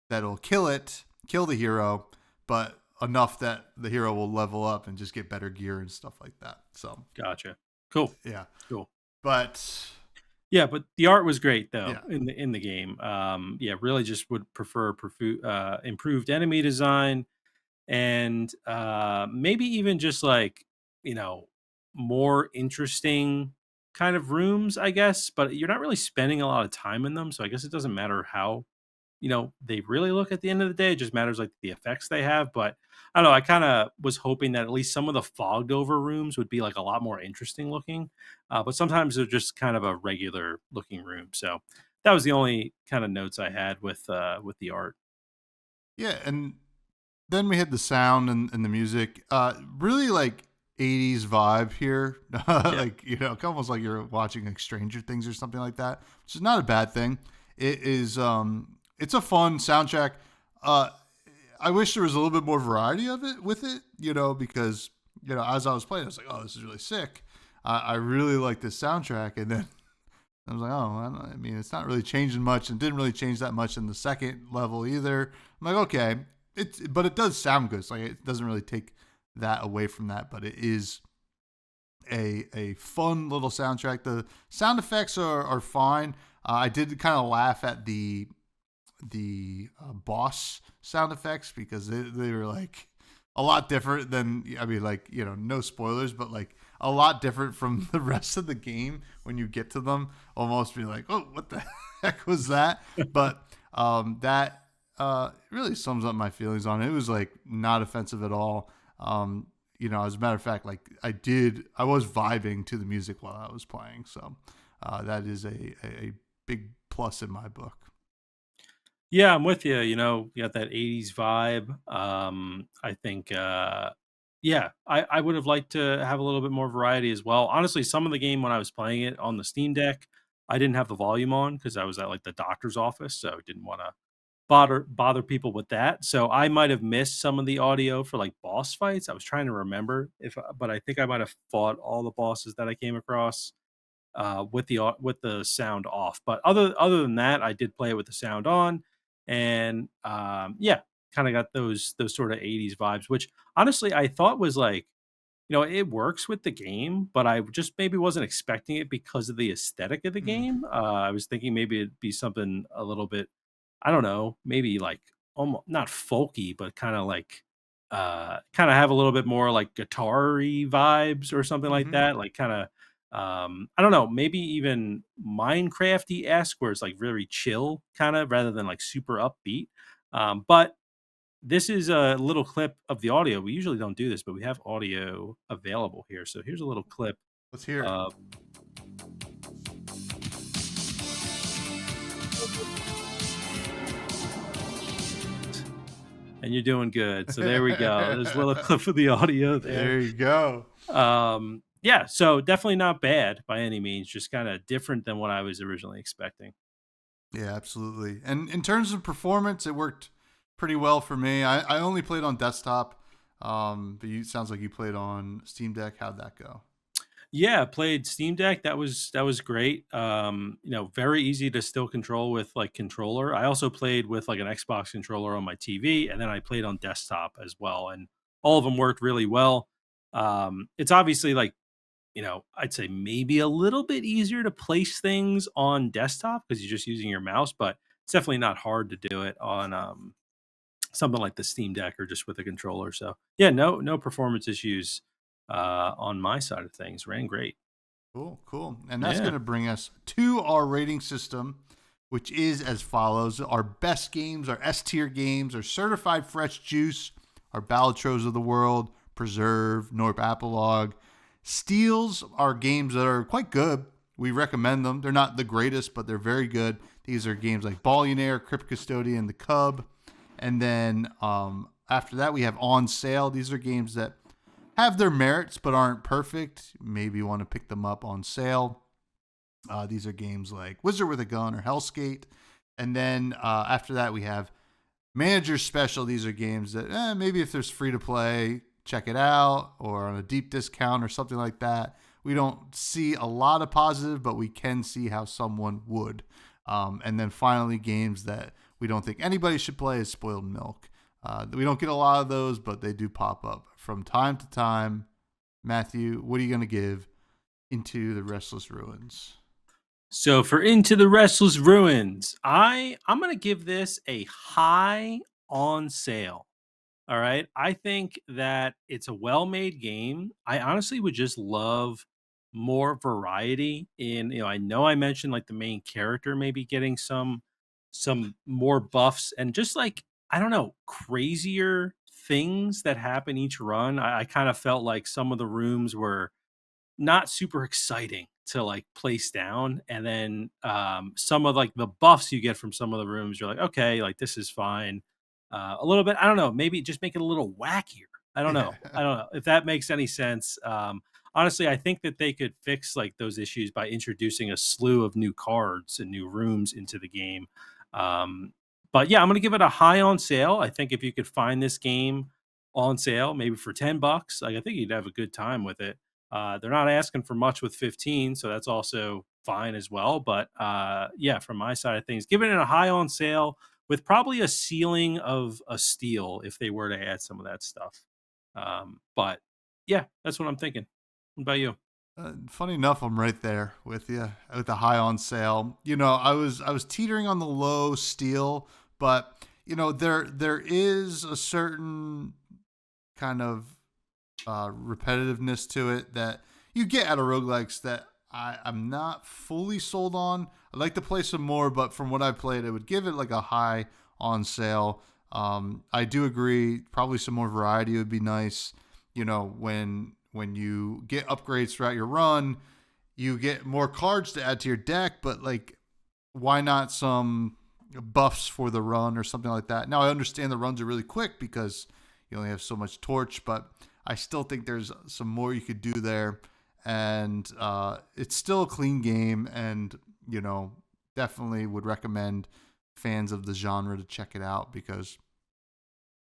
that'll kill the hero, but enough that the hero will level up and just get better gear and stuff like that. So Gotcha. Cool. yeah, Cool. but Yeah, but the art was great though yeah, in the game. Yeah, really just would prefer improved enemy design, and maybe even just like you know more interesting kind of rooms, I guess. But you're not really spending a lot of time in them, so I guess it doesn't matter how they really look at the end of the day. It just matters like the effects they have. But I don't know, I kind of was hoping that at least some of the fogged over rooms would be like a lot more interesting looking. But sometimes they're just kind of a regular looking room. So that was the only kind of notes I had with the art. yeah, and then we had the sound and the music. Really like 80s vibe here. Yeah, Like, almost like you're watching like Stranger Things or something like that, which is not a bad thing. It is it's a fun soundtrack. Uh I wish there was a little bit more variety of it with it, because as I was playing, I was like, oh, this is really sick. I really like this soundtrack, and then I was like, oh, I mean, it's not really changing much, and didn't really change that much in the second level either. I'm like, okay, but it does sound good. So like, it doesn't really take that away from that, but it is a fun little soundtrack. The sound effects are fine. I did kind of laugh at the boss sound effects because they were like a lot different than, I mean, like, no spoilers, but like a lot different from the rest of the game when you get to them. Almost be like, oh, what the heck was that? But that really sums up my feelings on it. It was like not offensive at all. As a matter of fact, like I was vibing to the music while I was playing. So that is a big plus in my book. Yeah, I'm with you. You got that 80s vibe. I think, yeah, I would have liked to have a little bit more variety as well. Honestly, some of the game when I was playing it on the Steam Deck, I didn't have the volume on because I was at like the doctor's office, so I didn't want to bother people with that. So I might have missed some of the audio for like boss fights. I was trying to remember but I think I might have fought all the bosses that I came across with the sound off. But other than that, I did play it with the sound on, and yeah, kind of got those sort of 80s vibes, which honestly I thought was like, it works with the game, but I just maybe wasn't expecting it because of the aesthetic of the Mm. game. I was thinking maybe it'd be something a little bit, I don't know, maybe like almost not folky, but kind of like kind of have a little bit more like guitar-y vibes or something like Mm-hmm. that. Like kind of I don't know, maybe even Minecrafty-esque where it's like very chill, kind of rather than like super upbeat. But this is a little clip of the audio. We usually don't do this, but we have audio available here. So here's a little clip Let's hear it. of and you're doing good. So there we go. There's a little clip of the audio there. There you go. Yeah, so definitely not bad by any means, just kind of different than what I was originally expecting. Yeah, absolutely. And in terms of performance, it worked pretty well for me. I only played on desktop, but sounds like you played on Steam Deck. How'd that go? Yeah, played Steam Deck. That was great. Very easy to still control with like controller. I also played with like an Xbox controller on my TV, and then I played on desktop as well, and all of them worked really well. It's obviously like, I'd say maybe a little bit easier to place things on desktop because you're just using your mouse, but it's definitely not hard to do it on something like the Steam Deck or just with a controller. So yeah, no performance issues on my side of things. Ran great. Cool, cool. And that's Yeah. going to bring us to our rating system, which is as follows. Our best games, our S tier games, our certified fresh juice, our Balatros of the world, Preserve, Norp Apolog. Steals are games that are quite good. We recommend them. They're not the greatest, but they're very good. These are games like Ballionaire, Crypt Custodian, The Cub. And then after that, we have On Sale. These are games that have their merits but aren't perfect. Maybe you want to pick them up on sale. These are games like Wizard with a Gun or Hellskate. And then after that, we have Manager Special. These are games that maybe if there's free to play, check it out, or on a deep discount or something like that. We don't see a lot of positive, but we can see how someone would. And then finally, games that we don't think anybody should play is Spoiled Milk. We don't get a lot of those, but they do pop up from time to time. Matthew, what are you going to give Into the Restless Ruins? So for Into the Restless Ruins, I'm gonna give this a high on sale. All right. I think that it's a well-made game. I honestly would just love more variety in, I know I mentioned like the main character maybe getting some more buffs and just like, I don't know, crazier things that happen each run. I kind of felt like some of the rooms were not super exciting to like place down, and then some of like the buffs you get from some of the rooms you're like, okay, like this is fine. A little bit, I don't know, maybe just make it a little wackier. I don't know if that makes any sense. Honestly, I think that they could fix like those issues by introducing a slew of new cards and new rooms into the game. Um, but yeah, I'm gonna give it a high on sale. I think if you could find this game on sale maybe for $10, like I think you'd have a good time with it. They're not asking for much with 15, so that's also fine as well. But yeah, from my side of things, giving it a high on sale with probably a ceiling of a steal if they were to add some of that stuff. But yeah, that's what I'm thinking. What about you? Funny enough, I'm right there with you with the high on sale. I was teetering on the low steel, but there is a certain kind of repetitiveness to it that you get out of roguelikes that I'm not fully sold on. I'd like to play some more, but from what I played, I would give it like a high on sale. I do agree, probably some more variety would be nice. When you get upgrades throughout your run, you get more cards to add to your deck, but like, why not some buffs for the run or something like that? Now, I understand the runs are really quick because you only have so much torch, but I still think there's some more you could do there. And it's still a clean game, and, definitely would recommend fans of the genre to check it out because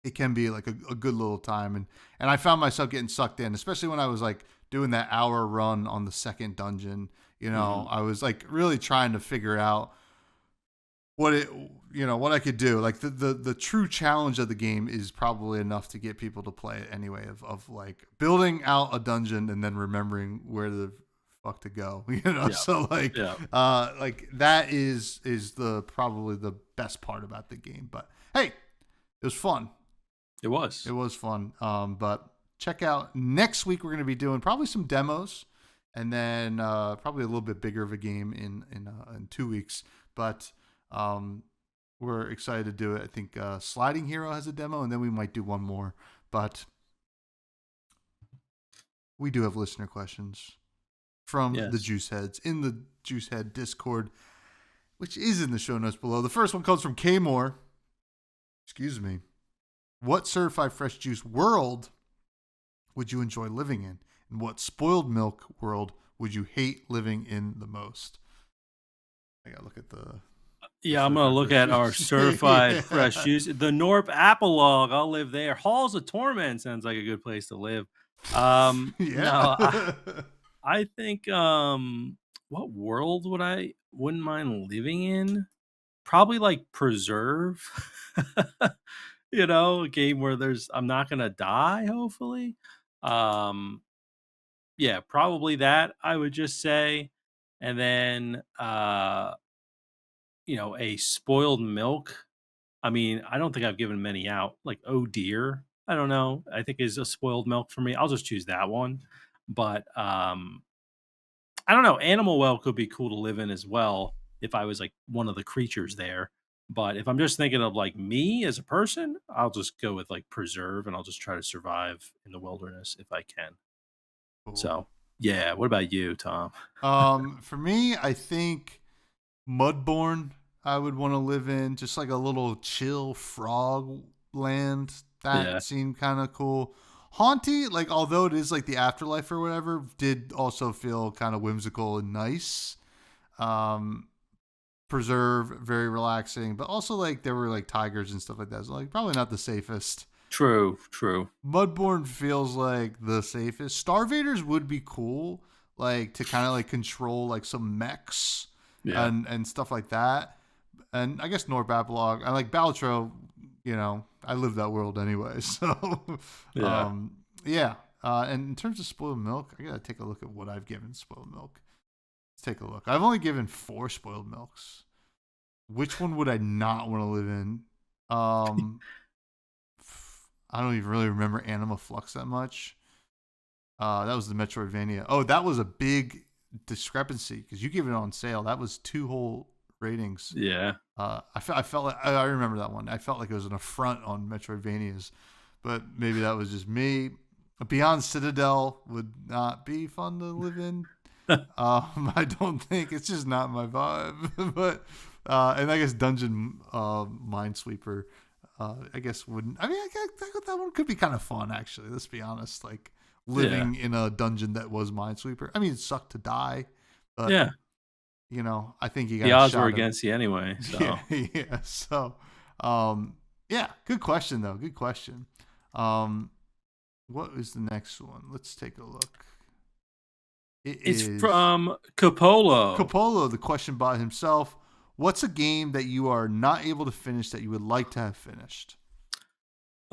it can be like a good little time. And I found myself getting sucked in, especially when I was like doing that hour run on the second dungeon. I was like really trying to figure out what I could do. Like the true challenge of the game is probably enough to get people to play it anyway, of like building out a dungeon and then remembering where the fuck to go. Yeah. So like Yeah. like that is the probably the best part about the game. But hey, it was fun. It was. It was fun. But check out next week. We're going to be doing probably some demos, and then probably a little bit bigger of a game in 2 weeks. But we're excited to do it. I think Sliding Hero has a demo, and then we might do one more. But we do have listener questions from the Juice Heads in the Juice Head Discord, which is in the show notes below. The first one comes from K Moore. Excuse me. What certified fresh juice world would you enjoy living in? And what spoiled milk world would you hate living in the most? I gotta look at the... Yeah, I'm going to look at our certified fresh juice. The Norp Apolog, I'll live there. Halls of Torment sounds like a good place to live. No, I think, what world wouldn't mind living in? Probably like Preserve. A game where I'm not going to die, hopefully. Yeah, probably that, I would just say. And then, a spoiled milk. I mean, I don't think I've given many out. Like, oh dear. I don't know. I think is a spoiled milk for me. I'll just choose that one. But I don't know. Animal Well could be cool to live in as well if I was like one of the creatures there. But if I'm just thinking of like me as a person, I'll just go with like Preserve, and I'll just try to survive in the wilderness if I can. Cool. So, yeah. What about you, Tom? For me, I think Mudbourne I would want to live in, just like a little chill frog land. That seemed kind of cool. Haunty, like, although it is like the afterlife or whatever, did also feel kind of whimsical and nice. Preserve, very relaxing, but also like there were like tigers and stuff like that. So like probably not the safest. True. Mudbourne feels like the safest. Starvaders would be cool, like to kind of like control like some mechs and stuff like that. And I guess North Babylog. I like Balatro, I live that world anyway. So yeah. And in terms of spoiled milk, I gotta take a look at what I've given spoiled milk. Let's take a look. I've only given 4 spoiled milks. Which one would I not want to live in? I don't even really remember Anima Flux that much. That was the Metroidvania. Oh, that was a big discrepancy because you gave it on sale. That was 2 whole ratings. Yeah. I felt like I remember that one. I felt like it was an affront on Metroidvanias, but maybe that was just me. Beyond Citadel would not be fun to live in. I don't think it's just not my vibe. But and I guess Dungeon Minesweeper, I guess wouldn't. I mean, I thought that one could be kind of fun actually. Let's be honest, like living in a dungeon that was Minesweeper. I mean, it sucked to die, but I think you got the odds were against you anyway. So yeah. So yeah, good question though. Good question. What is the next one? Let's take a look. It's from Capolo. Capolo, the question bot himself. What's a game that you are not able to finish that you would like to have finished?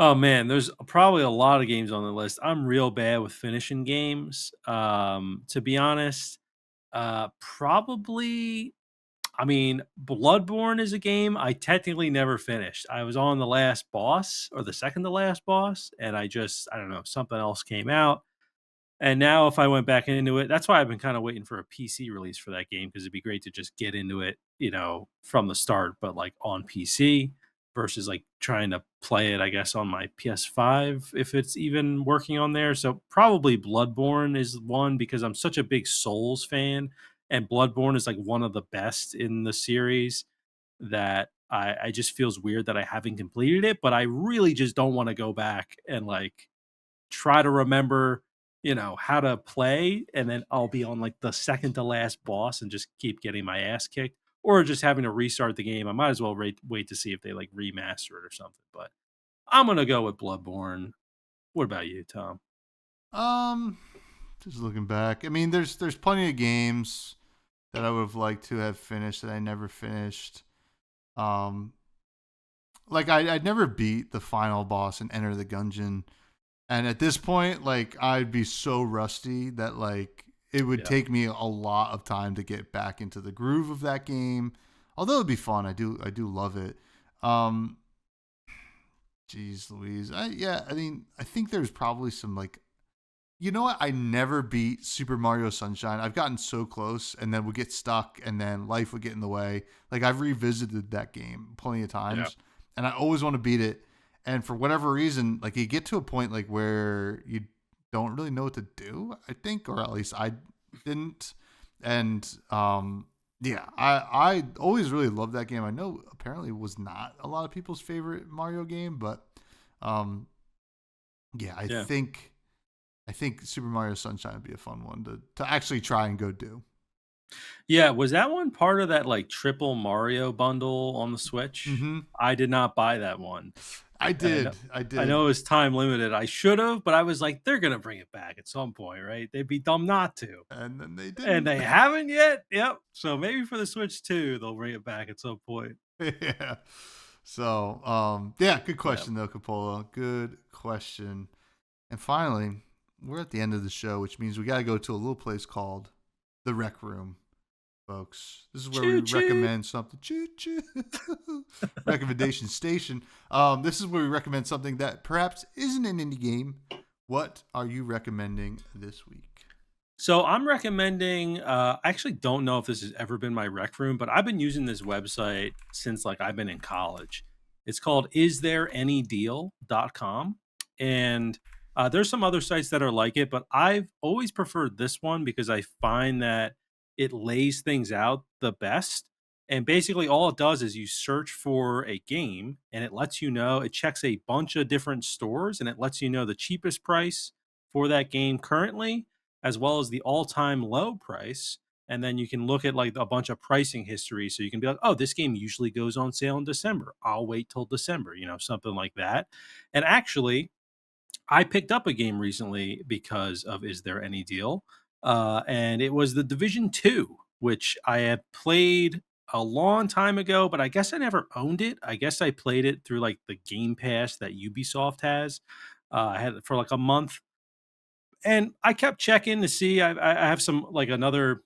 Oh man, there's probably a lot of games on the list. I'm real bad with finishing games. To be honest, probably I mean, Bloodborne is a game I technically never finished. I was on the last boss or the second to last boss, and I don't know, something else came out. And now if I went back into it, that's why I've been kind of waiting for a PC release for that game because it'd be great to just get into it, from the start, but like on PC versus like trying to play it, I guess, on my PS5 if it's even working on there. So probably Bloodborne is one because I'm such a big Souls fan, and Bloodborne is like one of the best in the series that I just feels weird that I haven't completed it, but I really just don't want to go back and like try to remember, how to play, and then I'll be on like the second to last boss and just keep getting my ass kicked, or just having to restart the game. I might as well wait to see if they like remaster it or something. But I'm gonna go with Bloodborne. What about you, Tom? Um, just looking back, I mean, there's plenty of games that I would have liked to have finished that I never finished. Um, like I'd never beat the final boss in Enter the Gungeon. And at this point, like I'd be so rusty that like it would Yeah, take me a lot of time to get back into the groove of that game. Although it'd be fun, I do love it. Um, Jeez Louise, yeah, I mean, I think there's probably some like, you know what? I never beat Super Mario Sunshine. I've gotten so close, and then would get stuck, and then life would get in the way. Like I've revisited that game plenty of yeah, times, and I always want to beat it. And for whatever reason, like you get to a point like where you don't really know what to do. I think, or at least I didn't. And yeah, I always really loved that game. I know apparently it was not a lot of people's favorite Mario game, but um, yeah, I yeah. think. I think Super Mario Sunshine would be a fun one to actually try and go do. Yeah, was that one part of that like triple Mario bundle on the Switch? Mm-hmm. I did not buy that one. I And I know did. I I did. know it was time limited. I should have, but I was like, they're gonna bring it back at some point, right? They'd be dumb not to. And then they And didn't. they haven't yet. Yep. So maybe for the Switch 2, they'll bring it back at some point. Yeah. So, yeah, good Yeah. question though, Capola. Good question. And finally, we're at the end of the show, which means we got to go to a little place called the Rec Room, folks. This is where we Choo choo. recommend something. Choo choo. Recommendation station. This is where we recommend something that perhaps isn't an indie game. What are you recommending this week? So I'm recommending I actually don't know if this has ever been my rec room, but I've been using this website since like I've been in college. It's called isthereanydeal.com. And there's some other sites that are like it, but I've always preferred this one because I find that it lays things out the best. And basically all it does is you search for a game and it lets you know, it checks a bunch of different stores and it lets you know the cheapest price for that game currently, as well as the all-time low price. And then you can look at like a bunch of pricing history. So you can be like, oh, this game usually goes on sale in December. I'll wait till December, something like that. And actually, I picked up a game recently because of Is There Any Deal? And it was the Division 2, which I had played a long time ago, but I guess I never owned it. I guess I played it through like the Game Pass that Ubisoft has. I had it for like a month, and I kept checking to see. I have some like another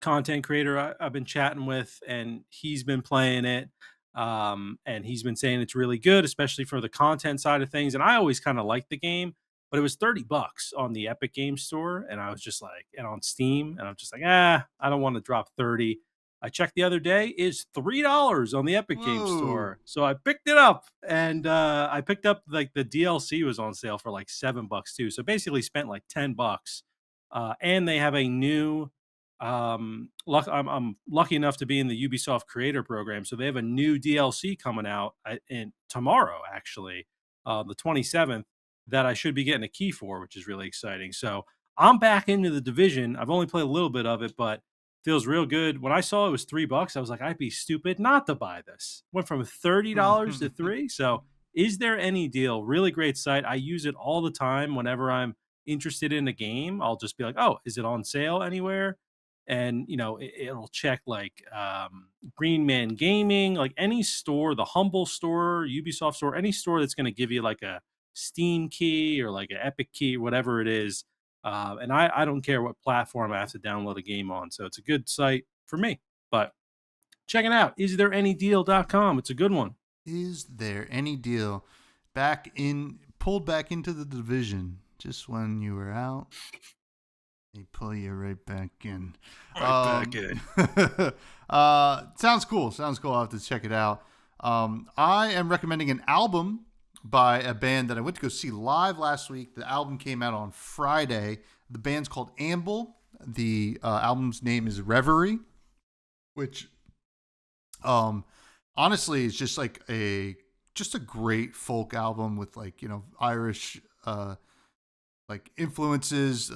content creator I've been chatting with, and he's been playing it. And he's been saying it's really good, especially for the content side of things. And I always kind of liked the game, but it was $30 on the Epic Game Store, and I was just like, and on Steam, and I'm just like, I don't want to drop 30. I checked the other day, is $3 on the Epic Game Whoa. Store. So I picked it up, and I picked up like the DLC was on sale for like $7 too. So basically spent like $10. And they have a new I'm lucky enough to be in the Ubisoft creator program, so they have a new DLC coming out in tomorrow, actually, the 27th, that I should be getting a key for, which is really exciting. So I'm back into the division. I've only played a little bit of it, but feels real good. When I saw it was $3, I was like, I'd be stupid not to buy this. Went from $30 to three. So is there any deal? Really great site. I use it all the time whenever I'm interested in a game. I'll just be like, oh, is it on sale anywhere? and it'll check like Green Man Gaming, like any store, the Humble store, Ubisoft store, any store that's going to give you like a Steam key or like an Epic key, whatever it is. And I don't care what platform I have to download a game on, so it's a good site for me. But check it out, isthereanydeal.com. It's a good one. Is there any deal? Pulled back into the division just when you were out. They pull you right back in. Back in. Sounds cool. I'll have to check it out. I am recommending an album by a band that I went to go see live last week. The album came out on Friday. The band's called Amble. The album's name is Reverie, which honestly is just like a great folk album with like, Irish like influences.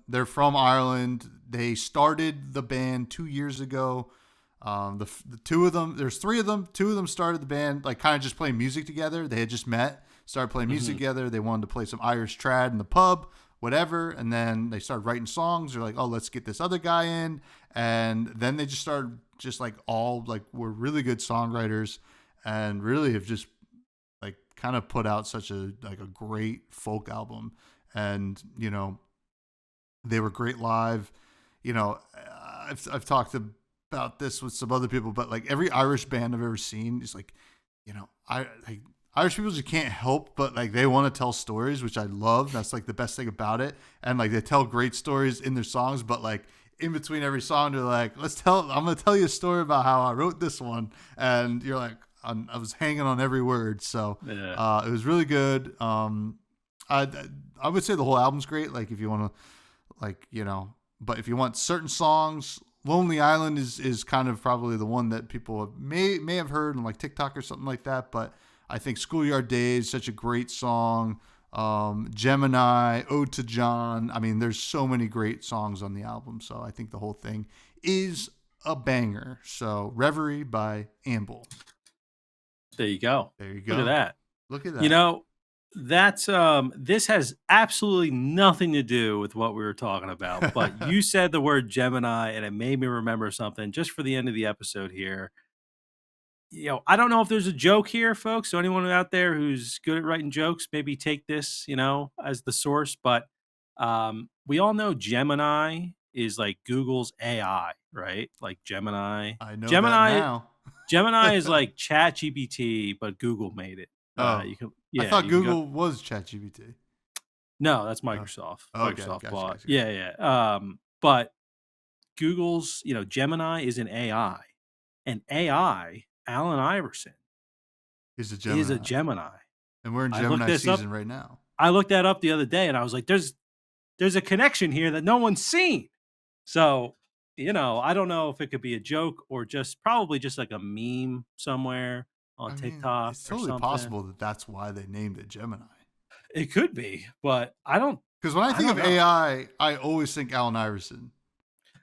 They're from Ireland. They started the band 2 years ago. The two of them, there's three of them. Two of them started the band like kind of just playing music together. They had just met, started playing music together. They wanted to play some Irish trad in the pub, whatever. And then they started writing songs. They're like, oh, let's get this other guy in. And then they just started we're really good songwriters and really have just like kind of put out such a great folk album. And, they were great live. I've talked about this with some other people, but like every Irish band I've ever seen is like, Irish people just can't help but like they want to tell stories, which I love. That's like the best thing about it. And like they tell great stories in their songs, but like in between every song, they're like, I'm going to tell you a story about how I wrote this one. And you're like, I was hanging on every word. So it was really good. I would say the whole album's great. Like if you want to but if you want certain songs, Lonely Island is kind of probably the one that people may have heard on like TikTok or something like that. But I think Schoolyard Days, such a great song. Gemini, Ode to John. I mean, there's so many great songs on the album. So I think the whole thing is a banger. So Reverie by Amble. There you go. Look at that. Look at that. That's this has absolutely nothing to do with what we were talking about, but you said the word Gemini and it made me remember something just for the end of the episode here. I don't know if there's a joke here, folks. So anyone out there who's good at writing jokes, maybe take this, as the source. But we all know Gemini is like Google's AI, right? Like Gemini. I know Gemini that now. Gemini is like ChatGPT, but Google made it. I thought Google was ChatGPT. No, that's Microsoft. Okay, Microsoft gotcha, bought. gotcha. Yeah. But Google's, Gemini is an AI, and AI, Allen Iverson, is a Gemini. And we're in Gemini season right now. I looked that up the other day, and I was like, "There's a connection here that no one's seen." So, I don't know if it could be a joke or probably just like a meme somewhere on TikTok. It's totally possible that that's why they named it Gemini. It could be, but I don't. Because when I think of AI, I always think Allen Iverson.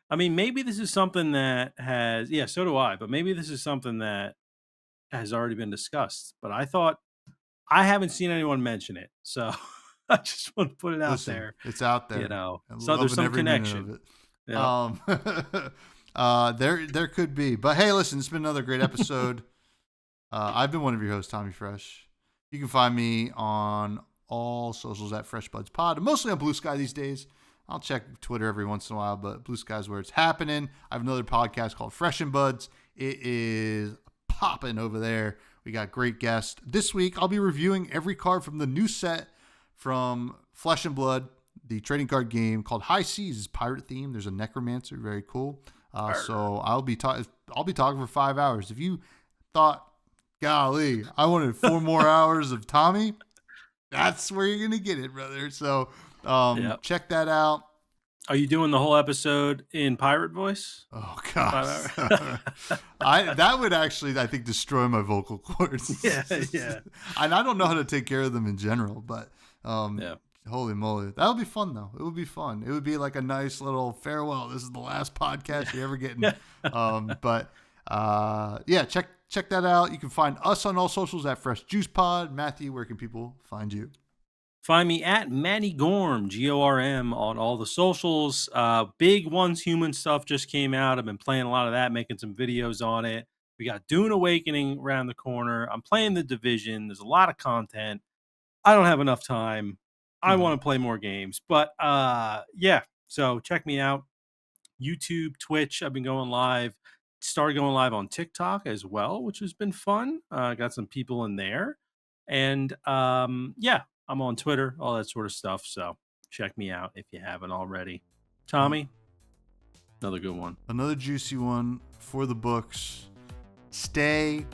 I mean, maybe this is something that has, so do I, but maybe this is something that has already been discussed. But I haven't seen anyone mention it. So I just want to put it out there. It's out there. So there's some connection. Yeah. There could be. But hey, listen, it's been another great episode. I've been one of your hosts, Tommy Fresh. You can find me on all socials at Fresh Buds Pod, and mostly on Blue Sky these days. I'll check Twitter every once in a while, but Blue Sky is where it's happening. I have another podcast called Fresh and Buds. It is popping over there. We got great guests. This week, I'll be reviewing every card from the new set from Flesh and Blood, the trading card game called High Seas. It's pirate themed. There's a necromancer, very cool. So I'll be talking for 5 hours. If you thought, golly, I wanted 4 more hours of Tommy, that's where you're gonna get it, brother. So check that out. Are you doing the whole episode in pirate voice? Oh gosh, that would actually, I think, destroy my vocal cords. Yeah. And I don't know how to take care of them in general, but holy moly, that would be fun though. It would be fun. It would be like a nice little farewell. This is the last podcast you're ever getting. Check that out. You can find us on all socials at Fresh Juice Pod. Matthew, where can people find you? Find me at Matty Gorm, Gorm, on all the socials. Big One's Human stuff just came out. I've been playing a lot of that, making some videos on it. We got Dune Awakening around the corner. I'm playing The Division. There's a lot of content. I don't have enough time. I want to play more games. But yeah, so check me out. YouTube, Twitch. I've been going live. Started going live on TikTok as well, which has been fun. Got some people in there. And yeah, I'm on Twitter, all that sort of stuff. So check me out if you haven't already. Tommy, another good one. Another juicy one for the books. Stay